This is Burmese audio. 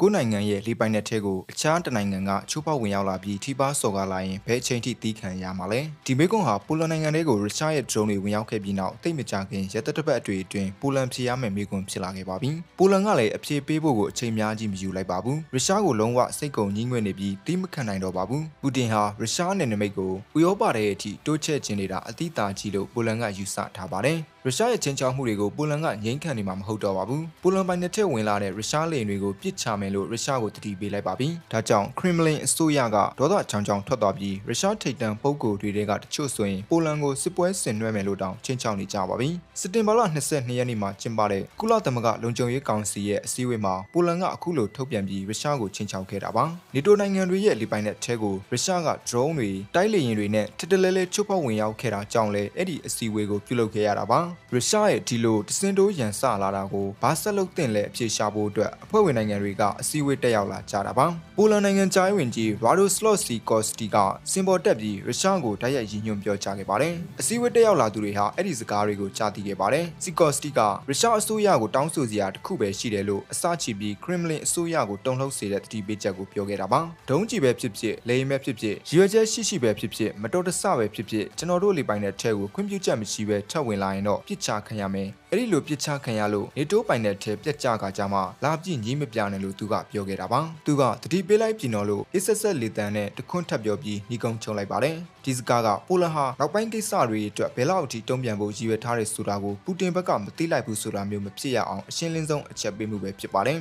ကိုယ်နိုင်ငံရဲ့လေပိုင်နက်ထဲကိုအခြားတနိုင်ငံကချိုးဖောက်ဝင်ရောက်လာပြီးထိပါစော်ကားလာရင်ဘယ်အချိန်ထိတီးခံရမှာလဲဒီမေကွန်ဟာပိုလန်နိုင်ငံတွေကိုရုရှားရဲ့ drone တွေဝင်ရောက်ခဲ့ပြီးနောက်တိတ်မကြခင်ရက်သက်တစ်ပတ်အတွေ့အတွင်းပိုလန်ဖြေရမယ့်မေကွန်ဖြစ်လာခဲ့ပါပြီပိုလန်ကလည်းအဖြေပေးဖို့ကိုအချိန်များကြီးမယူလိုက်ပါဘူးရုရှားကိုလုံးဝစိတ်ကုန်ညှိငွေ့နေပြီးတီးမခံနိုင်တော့ပါဘူးပူတင်ဟာရုရှားနယ်နိမိတ်ကိုဥရောပရဲ့အထိတိုးချဲ့ခြင်းနေတာအတိအသာကြီးလို့ပိုလန်ကယူဆထားပါတယ်ရုရှားရဲ့ချင်းချောက်မှုတွေကိုပိုလန်ကငြိမ်းခံနေမှာမဟုတ်တော့ပါဘူးပိုလန်ပိုင်နယ်ထဲဝင်လာတဲ့ရုရှားလေယာဉ်တွေကိုပစ်ချမယ်လို့ရုရှားကိုတတိပေးလိုက်ပါပြီဒါကြောင့်ခရမ်မလင်အစိုးရကဒေါသချောင်းချောင်းထွက်သွားပြီးရုရှားထိပ်တန်းပုဂ္ဂိုလ်တွေကတချို့ဆိုရင်ပိုလန်ကိုစစ်ပွဲဆင်နွှဲမယ်လို့တောင်ချင်းချောက်နေကြပါပြီစက်တင်ဘာလ22ရက်နေ့မှာကျင်းပတဲ့ကုလသမဂ္ဂလုံခြုံရေးကောင်စီရဲ့အစည်းအဝေးမှာပိုလန်ကအခုလိုထုတ်ပြန်ပြီးရုရှားကိုချင်းချောက်ခဲ့တာပါနေတိုနိုင်ငံတွေရဲ့လေပိုင်နယ်ထဲကိုရုရှားက drone တွေတိုက်လေယာဉ်တွေနဲ့ထစ်တလဲလဲချိုးဖောက်ဝင်ရောက်ခဲ့တာကြောင့်လဲအဲ့ဒီအစည်းအဝေးကိုပြုလုပ်ခဲ့ရတာပါရုရှားရဲ့ဒီလိုတစင်တိုးရန်စလာတာကိုဘာဆက်လုပ်တင်လဲအဖြေရှာဖို့အတွက်အဖွဲ့ဝင်နိုင်ငံတွေကအစည်းအဝေးတက်ရောက်လာကြတာပါပိုလန်နိုင်ငံသားဝင်ကြီး Radoslaw Sikorski ကစင်ပေါ်တက်ပြီးရုရှားကိုတိုက်ရိုက်ရည်ညွှန်းပြောကြားခဲ့ပါတယ်အစည်းအဝေးတက်ရောက်လာသူတွေဟာအဲ့ဒီစကားတွေကိုကြားသိခဲ့ပါတယ် Sikorski ကရုရှားအစိုးရကိုတောင်းဆိုစရာတစ်ခုပဲရှိတယ်လို့အစချီပြီးခရမ်မလင်အစိုးရကိုတုံ့လှုပ်စေတဲ့တတိပေးချက်ကိုပြောခဲ့တာပါဒုံးကျည်ပဲဖြစ်ဖြစ်လေယာဉ်ပဲဖြစ်ဖြစ်ရွေချက်ရှိပဲဖြစ်ဖြစ်မတော်တဆပဲဖြစ်ဖြစ်ကျွန်တော်တို့လေပိုင်တဲ့ထဲကိုခွင့်ပြုချက်မရှိပဲထပ်ဝင်လာရင်တော့ပြစ်ချခံရမယ်အဲ့ဒီလိုပြစ်ချခံရလို့နေတိုးပိုင်တဲ့ထဲပြက်ကြကကြမှာလာပြည့်ငြိမပြနဲ့လို့သူကပြောခဲ့တာပါသူကတတိပေးလိုက်ပြင်တော့လို့အစ်ဆက်ဆက်လေတန်းနဲ့တခွန်းထပ်ပြောပြီးညီကုန်းချုံလိုက်ပါတယ်ဒီစကားကပိုလန်ဟာနောက်ပိုင်းကိစ္စတွေအတွက်ဘယ်လောက်အထိတုံ့ပြန်ဖို့ရည်ရွယ်ထားတဲ့ဆိုတာကိုပူတင်ဘက်ကမသိလိုက်ဘူးဆိုတာမျိုးမဖြစ်ရအောင်အရှင်းလင်းဆုံးအချက်ပေးမှုပဲဖြစ်ပါတယ်